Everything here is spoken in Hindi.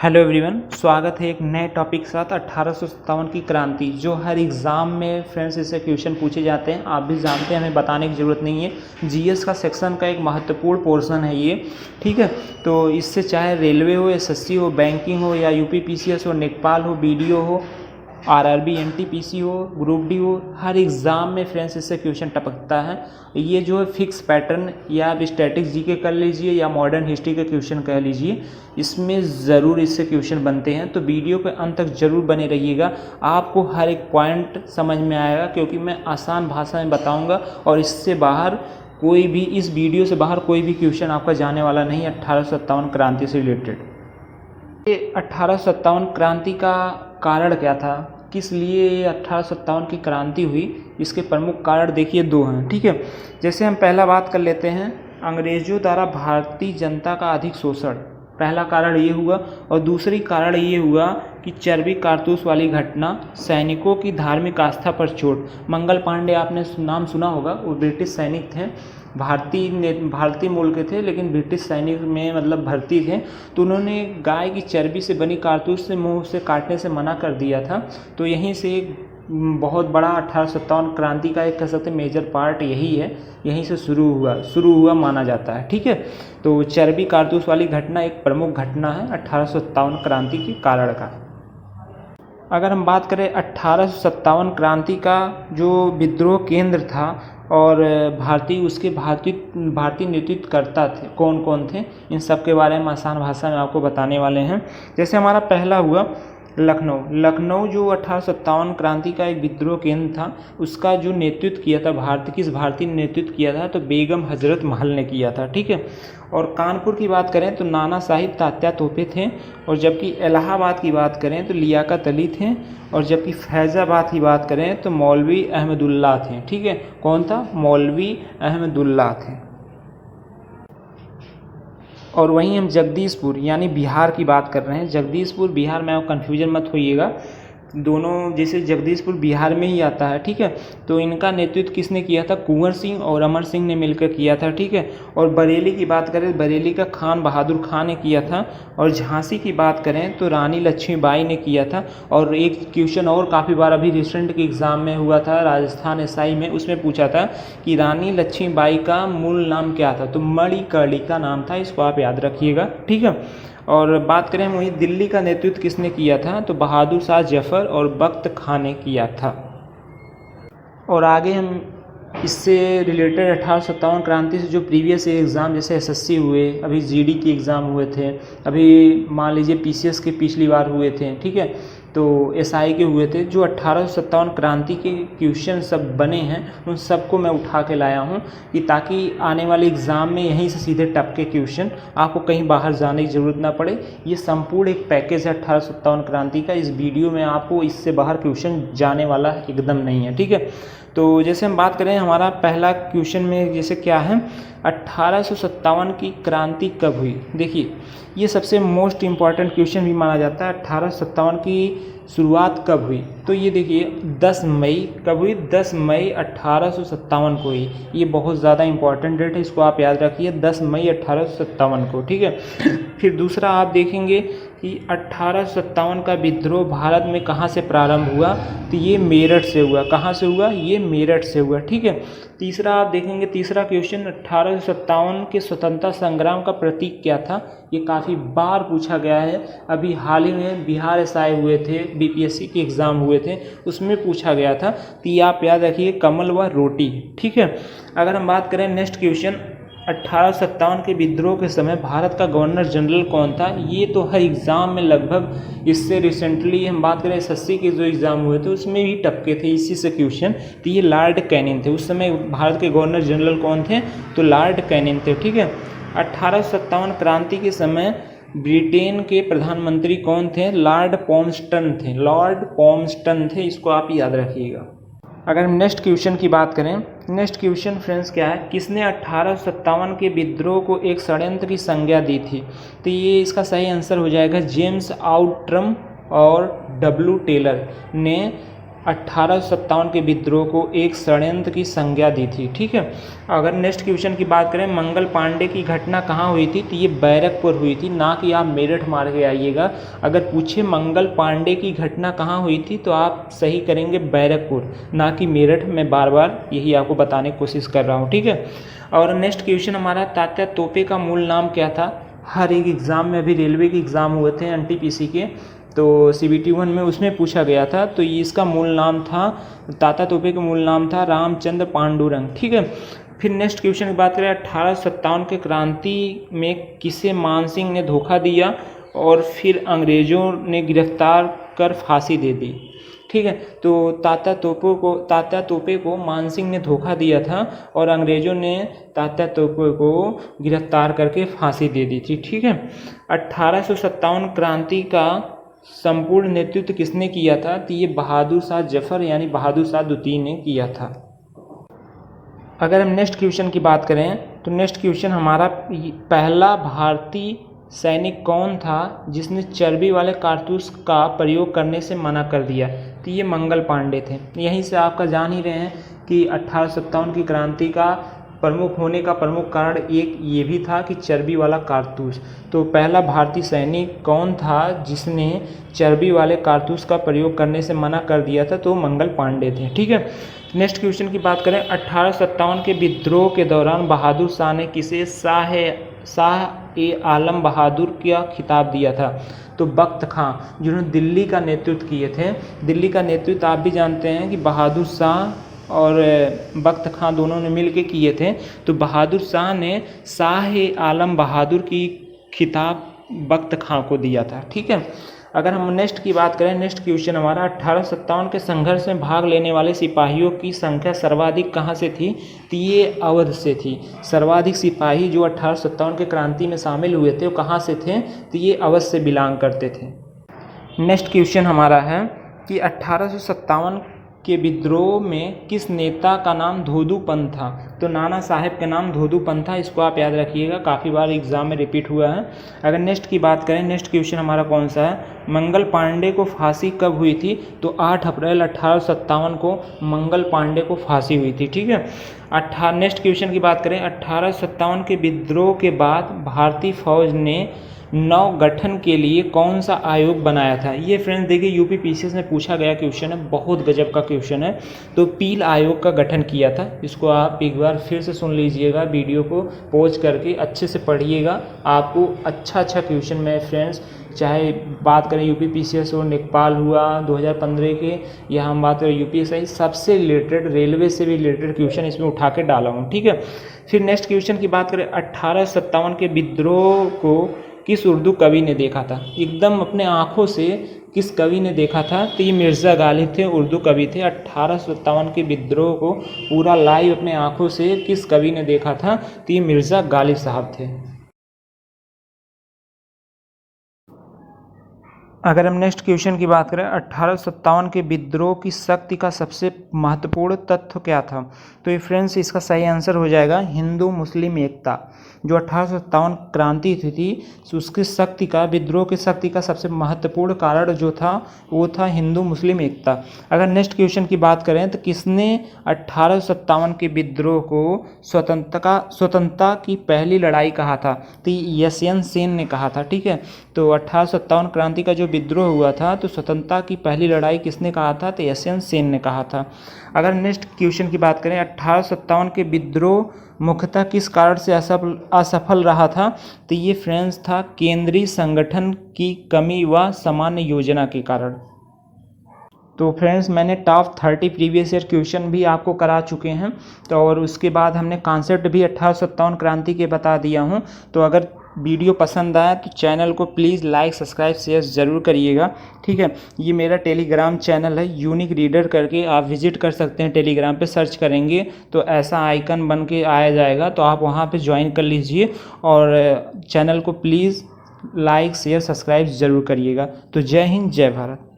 हेलो एवरीवन, स्वागत है एक नए टॉपिक के साथ 1857 की क्रांति, जो हर एग्ज़ाम में फ्रेंड्स इससे क्वेश्चन पूछे जाते हैं। आप भी जानते हैं, हमें बताने की ज़रूरत नहीं है। जीएस का सेक्शन का एक महत्वपूर्ण पोर्शन है ये, ठीक है। तो इससे चाहे रेलवे हो, एसएससी हो, बैंकिंग हो, या यूपीपीसीएस हो, नेकपाल हो, बीडीओ हो, आरआरबी, एनटीपीसी हो, ग्रुप डी हो, हर एग्ज़ाम में फ्रेंड्स इससे क्वेश्चन टपकता है। ये जो है फिक्स पैटर्न, या आप स्टैटिक जीके कर लीजिए या मॉडर्न हिस्ट्री के क्वेश्चन कह लीजिए, इसमें ज़रूर इससे क्वेश्चन बनते हैं। तो वीडियो पे अंत तक ज़रूर बने रहिएगा, आपको हर एक पॉइंट समझ में आएगा, क्योंकि मैं आसान भाषा में बताऊँगा और इससे बाहर कोई भी, इस वीडियो से बाहर कोई भी क्वेश्चन आपका जाने वाला नहीं 1857 क्रांति से रिलेटेड। ये 1857 क्रांति का कारण क्या था, किस लिए 1857 की क्रांति हुई, इसके प्रमुख कारण देखिए दो हैं, ठीक है। जैसे हम पहला बात कर लेते हैं, अंग्रेजों द्वारा भारतीय जनता का अधिक शोषण, पहला कारण ये हुआ। और दूसरी कारण ये हुआ कि चर्बी कारतूस वाली घटना, सैनिकों की धार्मिक आस्था पर चोट। मंगल पांडे आपने नाम सुना होगा, वो ब्रिटिश सैनिक थे, भारतीय मूल के थे, लेकिन ब्रिटिश सैनिक में मतलब भर्ती थे। तो उन्होंने गाय की चर्बी से बनी कारतूस से मुंह से काटने से मना कर दिया था। तो यहीं से एक बहुत बड़ा 1857 क्रांति का एक कह सकते हैं मेजर पार्ट यही है, यहीं से शुरू हुआ माना जाता है, ठीक है। तो चर्बी कारतूस वाली घटना एक प्रमुख घटना है 1857 क्रांति के कारण का। अगर हम बात करें 1857 क्रांति का जो विद्रोह केंद्र था और भारतीय नेतृत्वकर्ता थे, कौन कौन थे, इन सब के बारे में आसान भाषा में आपको बताने वाले हैं। जैसे हमारा पहला हुआ लखनऊ जो 1857 क्रांति का एक विद्रोह केंद्र था, उसका जो नेतृत्व किया था किस भारतीय ने नेतृत्व किया था, तो बेगम हजरत महल ने किया था, ठीक है। और कानपुर की बात करें तो नाना साहिब तात्या तोपे थे, और जबकि इलाहाबाद की बात करें तो लियाकत अली थे, और जबकि फैज़ाबाद की बात करें तो मौलवी अहमदुल्ला थे, ठीक है। कौन था? मौलवी अहमदुल्ला थे। और वहीं हम जगदीशपुर यानी बिहार की बात कर रहे हैं, जगदीशपुर बिहार में, आप कन्फ्यूजन मत होइएगा, दोनों जैसे जगदीशपुर बिहार में ही आता है, ठीक है। तो इनका नेतृत्व किसने किया था? कुंवर सिंह और अमर सिंह ने मिलकर किया था, ठीक है। और बरेली की बात करें, बरेली का खान बहादुर खान ने किया था। और झांसी की बात करें तो रानी लक्ष्मीबाई ने किया था। और एक क्वेश्चन और काफ़ी बार अभी रिसेंट के एग्ज़ाम में हुआ था, राजस्थान एसआई में, उसमें पूछा था कि रानी लक्ष्मीबाई का मूल नाम क्या था, तो मणिकर्णिका नाम था, इसको आप याद रखिएगा, ठीक है। और बात करें वहीं दिल्ली का नेतृत्व किसने किया था, तो बहादुर शाह जफर और बख्त खां ने किया था। और आगे हम इससे रिलेटेड 1857 क्रांति से जो प्रीवियस एग्ज़ाम जैसे एसएससी हुए, अभी जीडी के एग्ज़ाम हुए थे, अभी मान लीजिए पीसीएस के पिछली बार हुए थे, ठीक है। तो एसआई के हुए थे, जो 1857 क्रांति के क्वेश्चन सब बने हैं, उन सबको मैं उठा के लाया हूँ कि ताकि आने वाले एग्ज़ाम में यहीं से सीधे टपके क्वेश्चन, आपको कहीं बाहर जाने की ज़रूरत ना पड़े। ये संपूर्ण एक पैकेज है 1857 क्रांति का। इस वीडियो में आपको इससे बाहर क्वेश्चन जाने वाला एकदम नहीं है, ठीक है। तो जैसे हम बात करें, हमारा पहला क्वेश्चन में जैसे क्या है, 1857 की क्रांति कब हुई। देखिए, ये सबसे मोस्ट इम्पॉर्टेंट क्वेश्चन भी माना जाता है। 1857 की शुरुआत कब हुई, तो ये देखिए 10 मई कब हुई, 10 मई 1857 को हुई। ये बहुत ज़्यादा इंपॉर्टेंट डेट है, इसको आप याद रखिए, 10 मई 1857 को, ठीक है। फिर दूसरा आप देखेंगे कि 1857 का विद्रोह भारत में कहाँ से प्रारंभ हुआ, तो ये मेरठ से हुआ। कहाँ से हुआ? ये मेरठ से हुआ, ठीक है। तीसरा आप देखेंगे, तीसरा क्वेश्चन, 1857 के स्वतंत्रता संग्राम का प्रतीक क्या था, ये काफ़ी बार पूछा गया है। अभी हाल ही में बिहार एसआई हुए थे, बीपीएससी के एग्ज़ाम हुए थे, उसमें पूछा गया था। तो ये आप याद रखिए, कमल व रोटी, ठीक है। अगर हम बात करें नेक्स्ट क्वेश्चन, 1857 के विद्रोह के समय भारत का गवर्नर जनरल कौन था, ये तो हर एग्ज़ाम में लगभग, इससे रिसेंटली हम बात करें एसएससी के जो एग्ज़ाम हुए थे उसमें भी टपके थे इसी से क्वेश्चन। तो ये लॉर्ड कैनिंग थे, उस समय भारत के गवर्नर जनरल कौन थे, तो लॉर्ड कैनिंग थे, ठीक है। 1857 क्रांति के समय ब्रिटेन के प्रधानमंत्री कौन थे, लॉर्ड पॉम्सटन थे, लॉर्ड पॉम्सटन थे, इसको आप याद रखिएगा। अगर हम नेक्स्ट क्वेश्चन की बात करें, नेक्स्ट क्वेश्चन फ्रेंड्स क्या है, किसने 1857 के विद्रोह को एक षड्यंत्र की संज्ञा दी थी, तो ये इसका सही आंसर हो जाएगा जेम्स आउट्रम और डब्ल्यू टेलर ने 1857 के विद्रोह को एक षड्यंत्र की संज्ञा दी थी। ठीक है, अगर नेक्स्ट क्वेश्चन की बात करें, मंगल पांडे की घटना कहाँ हुई थी, तो ये बैरकपुर हुई थी, ना कि आप मेरठ मार के आइएगा। अगर पूछे मंगल पांडे की घटना कहाँ हुई थी तो आप सही करेंगे बैरकपुर, ना कि मेरठ। मैं बार बार यही आपको बताने की कोशिश कर रहा हूँ। ठीक है, और नेक्स्ट क्वेश्चन हमारा, तात्या तोपे का मूल नाम क्या था। हर एक एग्ज़ाम में, अभी रेलवे के एग्ज़ाम हुए थे NTPC के, तो CBT 1 में उसमें पूछा गया था, तो इसका मूल नाम था, तात्या तोपे का मूल नाम था रामचंद्र पांडुरंग। ठीक है, फिर नेक्स्ट क्वेश्चन की बात करें, 1857 के क्रांति में किसे मान सिंह ने धोखा दिया और फिर अंग्रेज़ों ने गिरफ्तार कर फांसी दे दी। ठीक है, तो तात्या तोपे को मान सिंह ने धोखा दिया था और अंग्रेज़ों ने तात्या तोपे को गिरफ्तार करके फांसी दे दी थी। ठीक है, 1857 क्रांति का संपूर्ण नेतृत्व किसने किया था, तो ये बहादुर शाह जफर यानी बहादुर शाह द्वितीय ने किया था। अगर हम नेक्स्ट क्वेश्चन की बात करें तो नेक्स्ट क्वेश्चन हमारा, पहला भारतीय सैनिक कौन था जिसने चर्बी वाले कारतूस का प्रयोग करने से मना कर दिया, तो ये मंगल पांडे थे। यहीं से आपका जान ही रहे हैं कि 1857 की क्रांति का प्रमुख होने का प्रमुख कारण एक ये भी था कि चर्बी वाला कारतूस। तो पहला भारतीय सैनिक कौन था जिसने चर्बी वाले कारतूस का प्रयोग करने से मना कर दिया था, तो मंगल पांडे थे। ठीक है, नेक्स्ट क्वेश्चन की बात करें, 1857 के विद्रोह के दौरान बहादुर शाह ने किसे शाह-ए-आलम बहादुर का खिताब दिया था, तो बख्त खां, जिन्होंने दिल्ली का नेतृत्व किए थे। दिल्ली का नेतृत्व आप भी जानते हैं कि बहादुर शाह और बख्त खां दोनों ने मिल के किए थे। तो बहादुर शाह ने शाह-ए-आलम बहादुर की खिताब बख्त खां को दिया था। ठीक है, अगर हम नेक्स्ट की बात करें, नेक्स्ट क्वेश्चन हमारा, 1857 के संघर्ष में भाग लेने वाले सिपाहियों की संख्या सर्वाधिक कहाँ से थी, तो ये अवध से थी। सर्वाधिक सिपाही जो 1857 के क्रांति में शामिल हुए थे वो कहाँ से थे, तो ये अवध से बिलोंग करते थे। नेक्स्ट क्वेश्चन हमारा है कि 1857 के विद्रोह में किस नेता का नाम धोदू पंत था, तो नाना साहेब का नाम धोदू पंत था। इसको आप याद रखिएगा, काफ़ी बार एग्जाम में रिपीट हुआ है। अगर नेक्स्ट की बात करें, नेक्स्ट क्वेश्चन हमारा कौन सा है, मंगल पांडे को फांसी कब हुई थी, तो 8 अप्रैल 1857 को मंगल पांडे को फांसी हुई थी। ठीक है, नेक्स्ट क्वेश्चन की बात करें, 1857 के विद्रोह के बाद भारतीय फौज ने नव गठन के लिए कौन सा आयोग बनाया था। ये फ्रेंड्स देखिए UPPCS में पूछा गया क्वेश्चन है, बहुत गजब का क्वेश्चन है। तो पील आयोग का गठन किया था। इसको आप एक बार फिर से सुन लीजिएगा, वीडियो को पॉज करके अच्छे से पढ़िएगा, आपको अच्छा क्वेश्चन में फ्रेंड्स, चाहे बात करें UPPCS हो, लेखपाल हुआ 2015 के, या हम बात करें UPSI, सबसे रिलेटेड, रेलवे से भी रिलेटेड क्वेश्चन इसमें उठा के डाला हूँ। ठीक है, फिर नेक्स्ट क्वेश्चन की बात करें, 1857 के विद्रोह को किस उर्दू कवि ने देखा था, एकदम अपने आँखों से किस कवि ने देखा था, तो ये मिर्ज़ा गालिब थे, उर्दू कवि थे। 1857 के विद्रोह को पूरा लाइव अपने आँखों से किस कवि ने देखा था, तो ये मिर्ज़ा गालिब साहब थे। अगर हम नेक्स्ट क्वेश्चन की बात करें, 1857 के विद्रोह की शक्ति का सबसे महत्वपूर्ण तत्व क्या था, तो ये फ्रेंड्स इसका सही आंसर हो जाएगा हिंदू मुस्लिम एकता। जो 1857 क्रांति थी उसकी शक्ति का, विद्रोह की शक्ति का सबसे महत्वपूर्ण कारण जो था वो था हिंदू मुस्लिम एकता। अगर नेक्स्ट क्वेश्चन की बात करें तो किसने 1857 के विद्रोह को स्वतंत्रता की पहली लड़ाई कहा था, तो यशवंत सेन ने कहा था। ठीक है, तो 1857 क्रांति का जो विद्रोह हुआ था तो स्वतंत्रता की पहली लड़ाई किसने कहा था, तो यशवंत सेन ने कहा था। अगर नेक्स्ट क्वेश्चन की बात करें, 1857 के विद्रोह मुख्यतः किस कारण से असफल रहा था, तो ये फ्रेंड्स था केंद्रीय संगठन की कमी व सामान्य योजना के कारण। तो फ्रेंड्स मैंने टॉप 30 प्रीवियस ईयर क्वेश्चन भी आपको करा चुके हैं, तो और उसके बाद हमने कॉन्सेप्ट भी 1857 क्रांति के बता दिया हूँ। तो अगर वीडियो पसंद आया तो चैनल को प्लीज़ लाइक सब्सक्राइब शेयर ज़रूर करिएगा। ठीक है, ये मेरा टेलीग्राम चैनल है, यूनिक रीडर करके आप विजिट कर सकते हैं। टेलीग्राम पे सर्च करेंगे तो ऐसा आइकन बन के आया जाएगा, तो आप वहाँ पे ज्वाइन कर लीजिए और चैनल को प्लीज़ लाइक शेयर सब्सक्राइब ज़रूर करिएगा। तो जय हिंद, जय भारत।